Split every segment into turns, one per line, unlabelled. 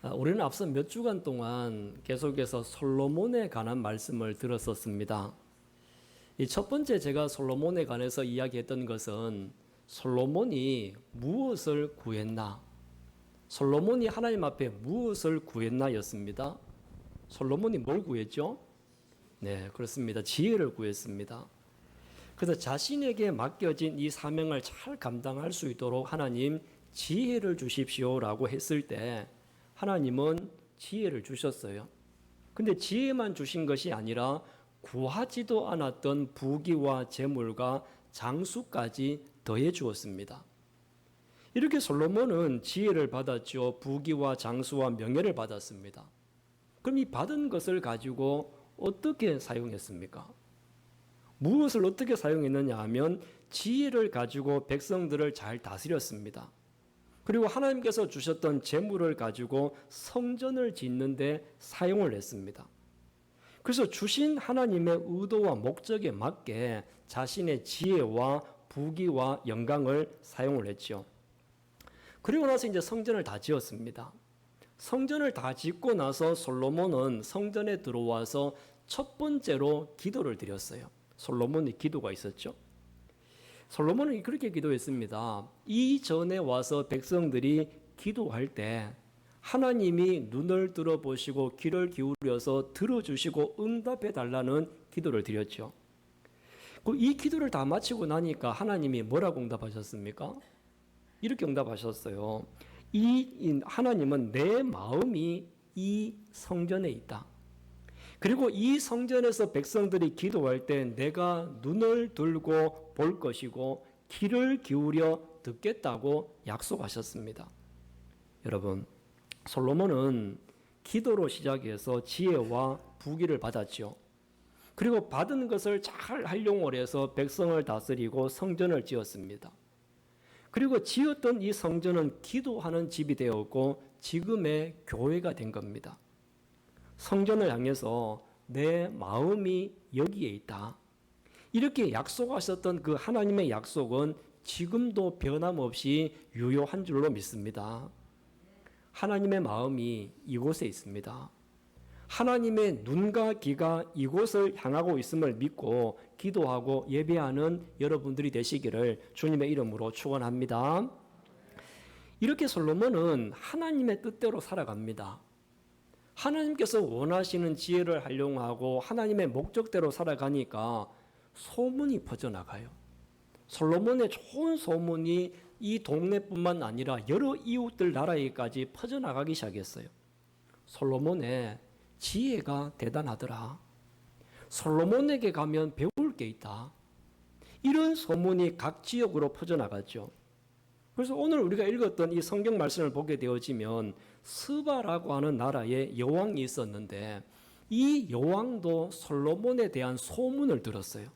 우리는 앞서 몇 주간 동안 계속해서 솔로몬에 관한 말씀을 들었었습니다. 이 첫 번째 제가 솔로몬에 관해서 이야기했던 것은 솔로몬이 무엇을 구했나? 솔로몬이 하나님 앞에 무엇을 구했나 였습니다. 솔로몬이 뭘 구했죠? 네, 그렇습니다. 지혜를 구했습니다. 그래서 자신에게 맡겨진 이 사명을 잘 감당할 수 있도록 하나님 지혜를 주십시오라고 했을 때 하나님은 지혜를 주셨어요. 근데 지혜만 주신 것이 아니라 구하지도 않았던 부귀와 재물과 장수까지 더해 주었습니다. 이렇게 솔로몬은 지혜를 받았죠. 부귀와 장수와 명예를 받았습니다. 그럼 이 받은 것을 가지고 어떻게 사용했습니까? 무엇을 어떻게 사용했느냐 하면 지혜를 가지고 백성들을 잘 다스렸습니다. 그리고 하나님께서 주셨던 재물을 가지고 성전을 짓는 데 사용을 했습니다. 그래서 주신 하나님의 의도와 목적에 맞게 자신의 지혜와 부귀와 영광을 사용을 했죠. 그리고 나서 이제 성전을 다 지었습니다. 성전을 다 짓고 나서 솔로몬은 성전에 들어와서 첫 번째로 기도를 드렸어요. 솔로몬의 기도가 있었죠. 솔로몬은 그렇게 기도했습니다. 이전에 와서 백성들이 기도할 때 하나님이 눈을 들어보시고 귀를 기울여서 들어주시고 응답해 달라는 기도를 드렸죠. 이 기도를 다 마치고 나니까 하나님이 뭐라고 응답하셨습니까? 이렇게 응답하셨어요. 하나님은 내 마음이 이 성전에 있다. 그리고 이 성전에서 백성들이 기도할 때 내가 눈을 들고 볼 것이고 귀를 기울여 듣겠다고 약속하셨습니다. 여러분, 솔로몬은 기도로 시작해서 지혜와 부귀를 받았죠. 그리고 받은 것을 잘 활용을 해서 백성을 다스리고 성전을 지었습니다. 그리고 지었던 이 성전은 기도하는 집이 되었고 지금의 교회가 된 겁니다. 성전을 향해서 내 마음이 여기에 있다. 이렇게 약속하셨던 그 하나님의 약속은 지금도 변함없이 유효한 줄로 믿습니다. 하나님의 마음이 이곳에 있습니다. 하나님의 눈과 귀가 이곳을 향하고 있음을 믿고 기도하고 예배하는 여러분들이 되시기를 주님의 이름으로 축원합니다. 이렇게 솔로몬은 하나님의 뜻대로 살아갑니다. 하나님께서 원하시는 지혜를 활용하고 하나님의 목적대로 살아가니까 소문이 퍼져나가요. 솔로몬의 좋은 소문이 이 동네뿐만 아니라 여러 이웃들 나라에까지 퍼져나가기 시작했어요. 솔로몬의 지혜가 대단하더라. 솔로몬에게 가면 배울 게 있다. 이런 소문이 각 지역으로 퍼져나갔죠. 그래서 오늘 우리가 읽었던 이 성경 말씀을 보게 되어지면 스바라고 하는 나라에 여왕이 있었는데 이 여왕도 솔로몬에 대한 소문을 들었어요.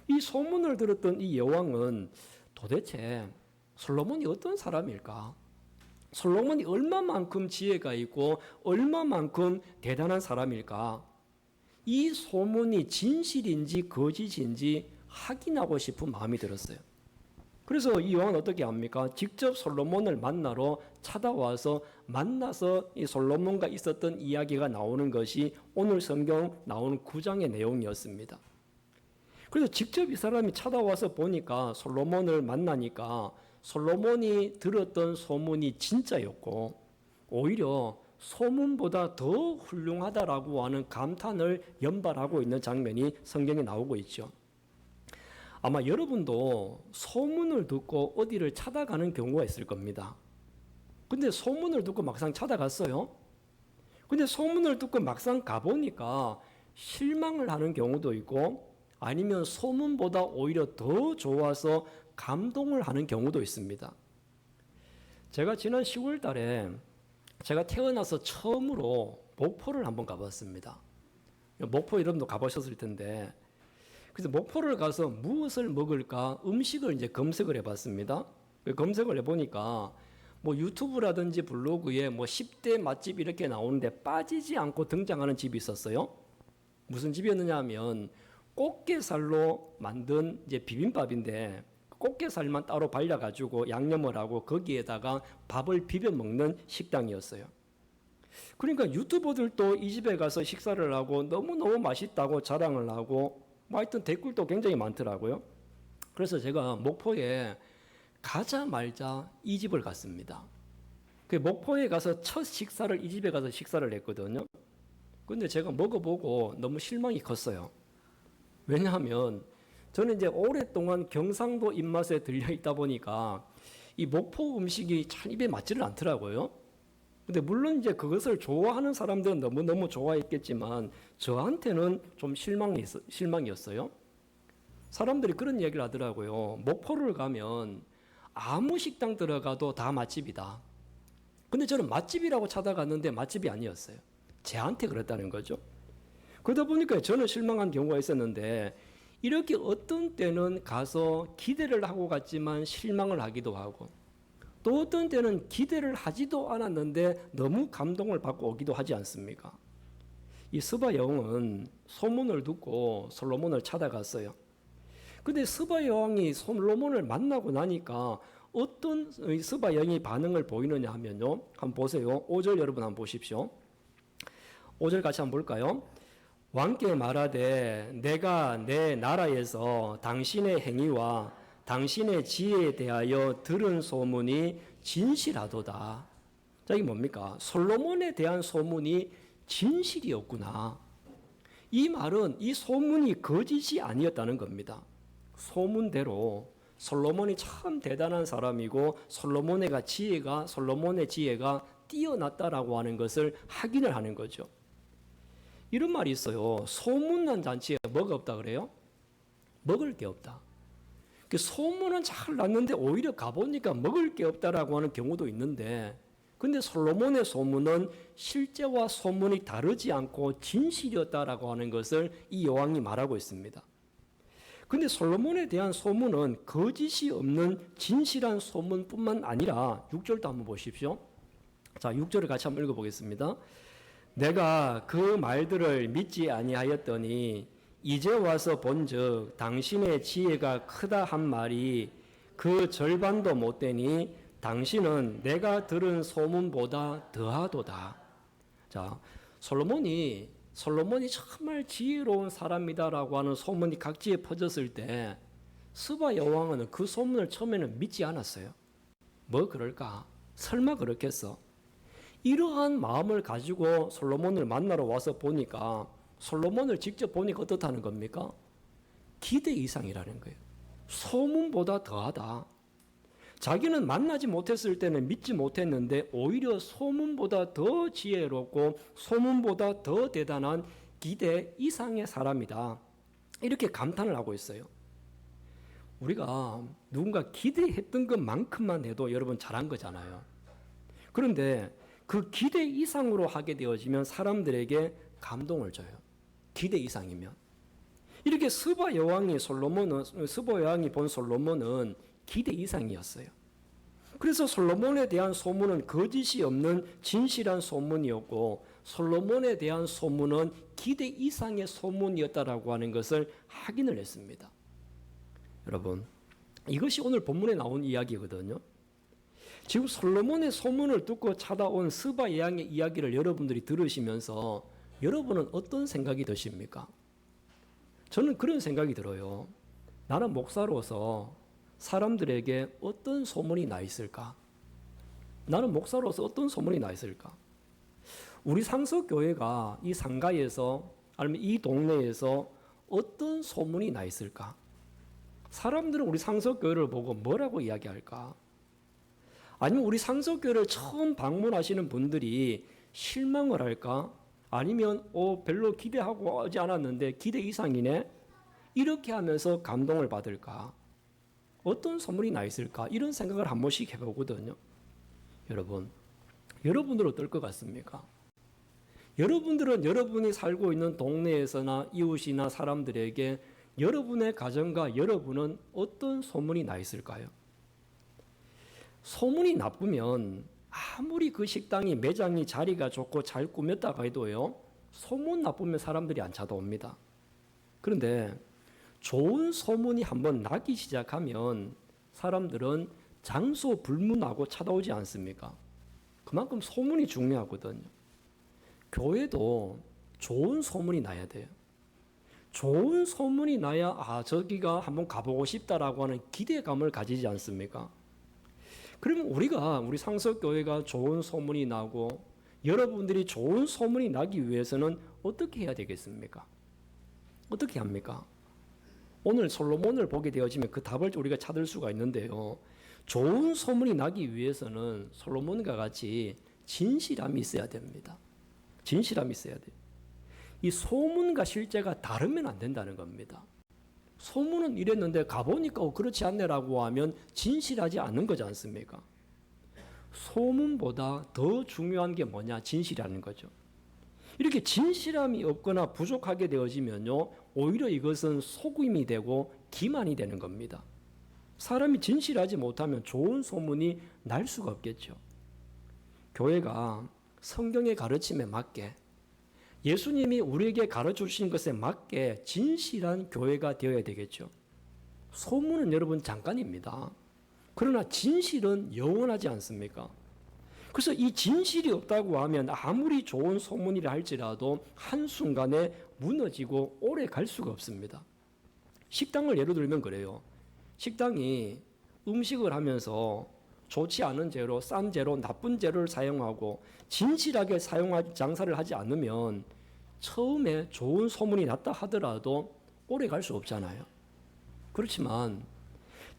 이 소문을 들었던 이 여왕은 도대체 솔로몬이 어떤 사람일까? 솔로몬이 얼마만큼 지혜가 있고 얼마만큼 대단한 사람일까? 이 소문이 진실인지 거짓인지 확인하고 싶은 마음이 들었어요. 그래서 이 여왕은 어떻게 합니까? 직접 솔로몬을 만나러 찾아와서 만나서 이 솔로몬과 있었던 이야기가 나오는 것이 오늘 성경 나오는 9장의 내용이었습니다. 그래서 직접 이 사람이 찾아와서 보니까 솔로몬을 만나니까 솔로몬이 들었던 소문이 진짜였고 오히려 소문보다 더 훌륭하다라고 하는 감탄을 연발하고 있는 장면이 성경에 나오고 있죠. 아마 여러분도 소문을 듣고 어디를 찾아가는 경우가 있을 겁니다. 근데 소문을 듣고 막상 찾아갔어요. 근데 소문을 듣고 막상 가보니까 실망을 하는 경우도 있고 아니면 소문보다 오히려 더 좋아서 감동을 하는 경우도 있습니다. 제가 지난 10월 달에 제가 태어나서 처음으로 목포를 한번 가봤습니다. 목포 여러분도 가보셨을 텐데 그래서 목포를 가서 무엇을 먹을까 음식을 이제 검색을 해봤습니다. 검색을 해보니까 뭐 유튜브라든지 블로그에 뭐 10대 맛집 이렇게 나오는데 빠지지 않고 등장하는 집이 있었어요. 무슨 집이었느냐 하면 꽃게살로 만든 이제 비빔밥인데 꽃게살만 따로 발라가지고 양념을 하고 거기에다가 밥을 비벼 먹는 식당이었어요. 그러니까 유튜버들도 이 집에 가서 식사를 하고 너무너무 맛있다고 자랑을 하고 뭐 하여튼 댓글도 굉장히 많더라고요. 그래서 제가 목포에 가자말자 이 집을 갔습니다. 그 목포에 가서 첫 식사를 이 집에 가서 식사를 했거든요. 근데 제가 먹어보고 너무 실망이 컸어요. 왜냐하면 저는 이제 오랫동안 경상도 입맛에 들려 있다 보니까 이 목포 음식이 참 입에 맞지를 않더라고요. 근데 물론 이제 그것을 좋아하는 사람들은 너무너무 좋아했겠지만 저한테는 좀 실망이었어요. 사람들이 그런 얘기를 하더라고요. 목포를 가면 아무 식당 들어가도 다 맛집이다. 근데 저는 맛집이라고 찾아갔는데 맛집이 아니었어요. 제한테 그랬다는 거죠. 그러다 보니까 저는 실망한 경우가 있었는데 이렇게 어떤 때는 가서 기대를 하고 갔지만 실망을 하기도 하고 또 어떤 때는 기대를 하지도 않았는데 너무 감동을 받고 오기도 하지 않습니까? 이 스바 여왕은 소문을 듣고 솔로몬을 찾아갔어요. 근데 스바 여왕이 솔로몬을 만나고 나니까 어떤 스바 여왕이 반응을 보이느냐 하면요. 한번 보세요. 5절 여러분 한번 보십시오. 5절 같이 한번 볼까요? 왕께 말하되 내가 내 나라에서 당신의 행위와 당신의 지혜에 대하여 들은 소문이 진실하도다. 자, 이게 뭡니까? 솔로몬에 대한 소문이 진실이었구나. 이 말은 이 소문이 거짓이 아니었다는 겁니다. 소문대로 솔로몬이 참 대단한 사람이고 솔로몬의 지혜가 뛰어났다라고 하는 것을 확인을 하는 거죠. 이런 말이 있어요. 소문난 잔치에 뭐가 없다 그래요? 먹을 게 없다. 소문은 잘 났는데 오히려 가보니까 먹을 게 없다라고 하는 경우도 있는데 근데 솔로몬의 소문은 실제와 소문이 다르지 않고 진실이었다라고 하는 것을 이 여왕이 말하고 있습니다. 근데 솔로몬에 대한 소문은 거짓이 없는 진실한 소문뿐만 아니라 6절도 한번 보십시오. 자, 6절을 같이 한번 읽어보겠습니다. 내가 그 말들을 믿지 아니하였더니 이제 와서 본즉 당신의 지혜가 크다 한 말이 그 절반도 못 되니 당신은 내가 들은 소문보다 더하도다. 자, 솔로몬이 정말 지혜로운 사람이다라고 하는 소문이 각지에 퍼졌을 때 스바 여왕은 그 소문을 처음에는 믿지 않았어요. 뭐 그럴까? 설마 그렇겠어? 이러한 마음을 가지고 솔로몬을 만나러 와서 보니까 솔로몬을 직접 보니까 어떻다는 겁니까? 기대 이상이라는 거예요. 소문보다 더하다. 자기는 만나지 못했을 때는 믿지 못했는데 오히려 소문보다 더 지혜롭고 소문보다 더 대단한 기대 이상의 사람이다. 이렇게 감탄을 하고 있어요. 우리가 누군가 기대했던 것만큼만 해도 여러분 잘한 거잖아요. 그런데 그 기대 이상으로 하게 되어지면 사람들에게 감동을 줘요. 기대 이상이면. 이렇게 스바 여왕이 본 솔로몬은 기대 이상이었어요. 그래서 솔로몬에 대한 소문은 거짓이 없는 진실한 소문이었고 솔로몬에 대한 소문은 기대 이상의 소문이었다라고 하는 것을 확인을 했습니다. 여러분, 이것이 오늘 본문에 나온 이야기거든요. 지금 솔로몬의 소문을 듣고 찾아온 스바 여왕의 이야기를 여러분들이 들으시면서 여러분은 어떤 생각이 드십니까? 저는 그런 생각이 들어요. 나는 목사로서 사람들에게 어떤 소문이 나 있을까? 나는 목사로서 어떤 소문이 나 있을까? 우리 상석교회가 이 상가에서 아니면 이 동네에서 어떤 소문이 나 있을까? 사람들은 우리 상석교회를 보고 뭐라고 이야기할까? 아니면 우리 상석교회를 처음 방문하시는 분들이 실망을 할까? 아니면 별로 기대하고 하지 않았는데 기대 이상이네? 이렇게 하면서 감동을 받을까? 어떤 소문이 나 있을까? 이런 생각을 한 번씩 해보거든요. 여러분들은 어떨 것 같습니까? 여러분들은 여러분이 살고 있는 동네에서나 이웃이나 사람들에게 여러분의 가정과 여러분은 어떤 소문이 나 있을까요? 소문이 나쁘면 아무리 그 식당이 매장이 자리가 좋고 잘 꾸몄다고 해도요, 소문 나쁘면 사람들이 안 찾아옵니다. 그런데 좋은 소문이 한번 나기 시작하면 사람들은 장소 불문하고 찾아오지 않습니까? 그만큼 소문이 중요하거든요. 교회도 좋은 소문이 나야 돼요. 좋은 소문이 나야 저기가 한번 가보고 싶다라고 하는 기대감을 가지지 않습니까? 그러면 우리 상석교회가 좋은 소문이 나고 여러분들이 좋은 소문이 나기 위해서는 어떻게 해야 되겠습니까? 어떻게 합니까? 오늘 솔로몬을 보게 되어지면 그 답을 우리가 찾을 수가 있는데요. 좋은 소문이 나기 위해서는 솔로몬과 같이 진실함이 있어야 됩니다. 진실함이 있어야 돼요. 이 소문과 실제가 다르면 안 된다는 겁니다. 소문은 이랬는데 가보니까 그렇지 않네라고 하면 진실하지 않는 거지 않습니까? 소문보다 더 중요한 게 뭐냐? 진실이라는 거죠. 이렇게 진실함이 없거나 부족하게 되어지면요, 오히려 이것은 속임이 되고 기만이 되는 겁니다. 사람이 진실하지 못하면 좋은 소문이 날 수가 없겠죠. 교회가 성경의 가르침에 맞게, 예수님이 우리에게 가르쳐 주신 것에 맞게 진실한 교회가 되어야 되겠죠. 소문은 여러분 잠깐입니다. 그러나 진실은 영원하지 않습니까? 그래서 이 진실이 없다고 하면 아무리 좋은 소문이라 할지라도 한순간에 무너지고 오래 갈 수가 없습니다. 식당을 예로 들면 그래요. 식당이 음식을 하면서 좋지 않은 재료, 싼 재료, 나쁜 재료를 사용하고 진실하게 장사를 하지 않으면 처음에 좋은 소문이 났다 하더라도 오래 갈 수 없잖아요. 그렇지만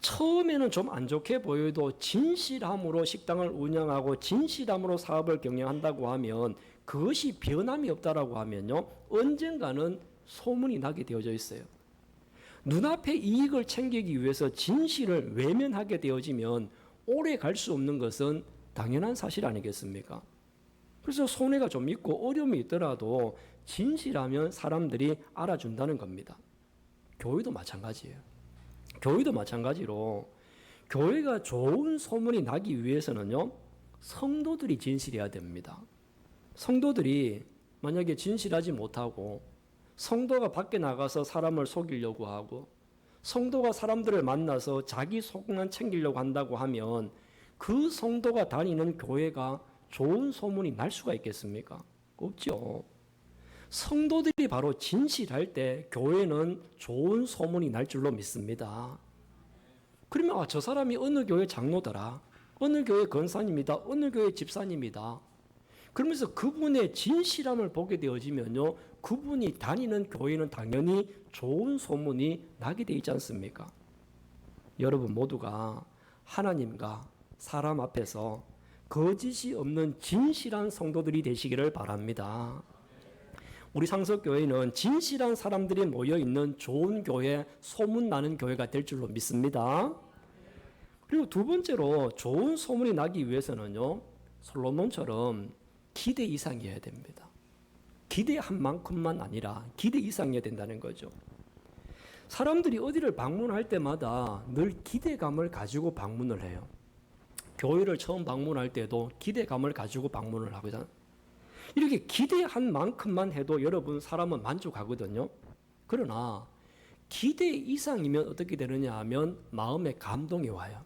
처음에는 좀 안 좋게 보여도 진실함으로 식당을 운영하고 진실함으로 사업을 경영한다고 하면 그것이 변함이 없다라고 하면요, 언젠가는 소문이 나게 되어져 있어요. 눈앞의 이익을 챙기기 위해서 진실을 외면하게 되어지면 오래 갈 수 없는 것은 당연한 사실 아니겠습니까? 그래서 손해가 좀 있고 어려움이 있더라도 진실하면 사람들이 알아준다는 겁니다. 교회도 마찬가지예요. 교회도 마찬가지로 교회가 좋은 소문이 나기 위해서는요, 성도들이 진실해야 됩니다. 성도들이 만약에 진실하지 못하고 성도가 밖에 나가서 사람을 속이려고 하고 성도가 사람들을 만나서 자기 속만 챙기려고 한다고 하면 그 성도가 다니는 교회가 좋은 소문이 날 수가 있겠습니까? 없죠. 성도들이 바로 진실할 때 교회는 좋은 소문이 날 줄로 믿습니다. 그러면 저 사람이 어느 교회 장로더라, 어느 교회 권사님이다, 어느 교회 집사님이다. 그러면서 그분의 진실함을 보게 되어지면요, 그분이 다니는 교회는 당연히 좋은 소문이 나게 되어 있지 않습니까? 여러분 모두가 하나님과 사람 앞에서 거짓이 없는 진실한 성도들이 되시기를 바랍니다. 우리 상석교회는 진실한 사람들이 모여있는 좋은 교회, 소문나는 교회가 될 줄로 믿습니다. 그리고 두 번째로 좋은 소문이 나기 위해서는요, 솔로몬처럼 기대 이상이어야 됩니다. 기대한 만큼만 아니라 기대 이상이어야 된다는 거죠. 사람들이 어디를 방문할 때마다 늘 기대감을 가지고 방문을 해요. 교회를 처음 방문할 때도 기대감을 가지고 방문을 하거든요. 이렇게 기대한 만큼만 해도 여러분 사람은 만족하거든요. 그러나 기대 이상이면 어떻게 되느냐 하면 마음에 감동이 와요.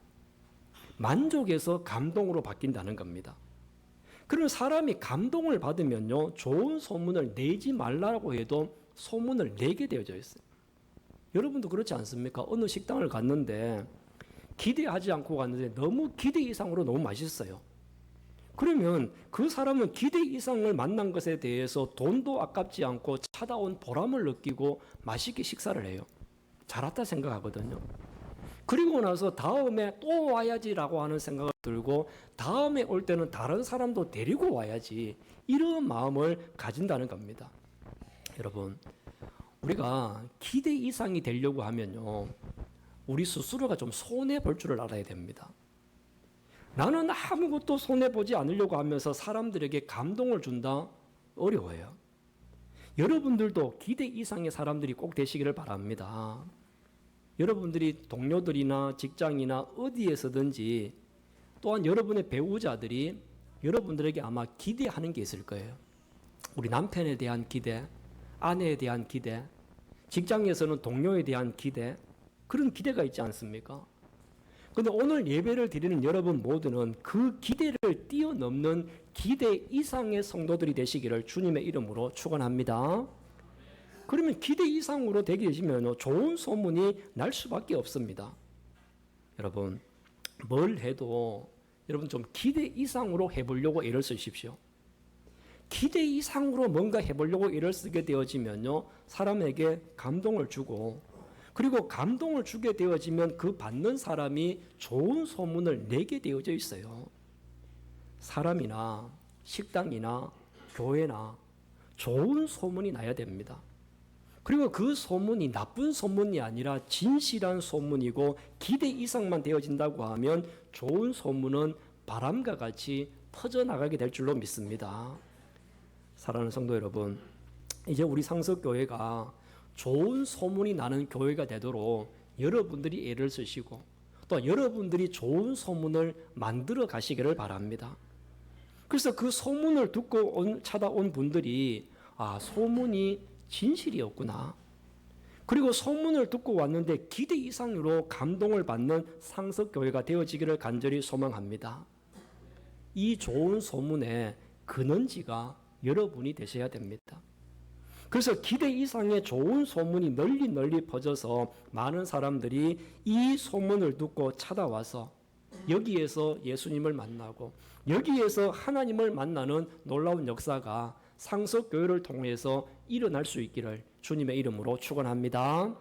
만족에서 감동으로 바뀐다는 겁니다. 그런 사람이 감동을 받으면요, 좋은 소문을 내지 말라고 해도 소문을 내게 되어져 있어요. 여러분도 그렇지 않습니까? 어느 식당을 갔는데 기대하지 않고 갔는데 너무 기대 이상으로 너무 맛있어요. 그러면 그 사람은 기대 이상을 만난 것에 대해서 돈도 아깝지 않고 찾아온 보람을 느끼고 맛있게 식사를 해요. 잘 왔다 생각하거든요. 그리고 나서 다음에 또 와야지라고 하는 생각을 들고 다음에 올 때는 다른 사람도 데리고 와야지, 이런 마음을 가진다는 겁니다. 여러분, 우리가 기대 이상이 되려고 하면요, 우리 스스로가 좀 손해볼 줄을 알아야 됩니다. 나는 아무것도 손해보지 않으려고 하면서 사람들에게 감동을 준다? 어려워요. 여러분들도 기대 이상의 사람들이 꼭 되시기를 바랍니다. 여러분들이 동료들이나 직장이나 어디에서든지 또한 여러분의 배우자들이 여러분들에게 아마 기대하는 게 있을 거예요. 우리 남편에 대한 기대, 아내에 대한 기대, 직장에서는 동료에 대한 기대, 그런 기대가 있지 않습니까? 근데 오늘 예배를 드리는 여러분 모두는 그 기대를 뛰어넘는 기대 이상의 성도들이 되시기를 주님의 이름으로 축원합니다. 그러면 기대 이상으로 되게 되시면 좋은 소문이 날 수밖에 없습니다. 여러분, 뭘 해도 여러분 좀 기대 이상으로 해보려고 애를 쓰십시오. 기대 이상으로 뭔가 해보려고 애를 쓰게 되어지면요, 사람에게 감동을 주고, 그리고 감동을 주게 되어지면 그 받는 사람이 좋은 소문을 내게 되어져 있어요. 사람이나 식당이나 교회나 좋은 소문이 나야 됩니다. 그리고 그 소문이 나쁜 소문이 아니라 진실한 소문이고 기대 이상만 되어진다고 하면 좋은 소문은 바람과 같이 퍼져나가게 될 줄로 믿습니다. 사랑하는 성도 여러분, 이제 우리 상석교회가 좋은 소문이 나는 교회가 되도록 여러분들이 애를 쓰시고 또 여러분들이 좋은 소문을 만들어 가시기를 바랍니다. 그래서 그 소문을 듣고 찾아온 분들이 소문이 진실이었구나. 그리고 소문을 듣고 왔는데 기대 이상으로 감동을 받는 상석교회가 되어지기를 간절히 소망합니다. 이 좋은 소문의 근원지가 여러분이 되셔야 됩니다. 그래서 기대 이상의 좋은 소문이 널리 퍼져서 많은 사람들이 이 소문을 듣고 찾아와서 여기에서 예수님을 만나고 여기에서 하나님을 만나는 놀라운 역사가 상석교회를 통해서 일어날 수 있기를 주님의 이름으로 축원합니다.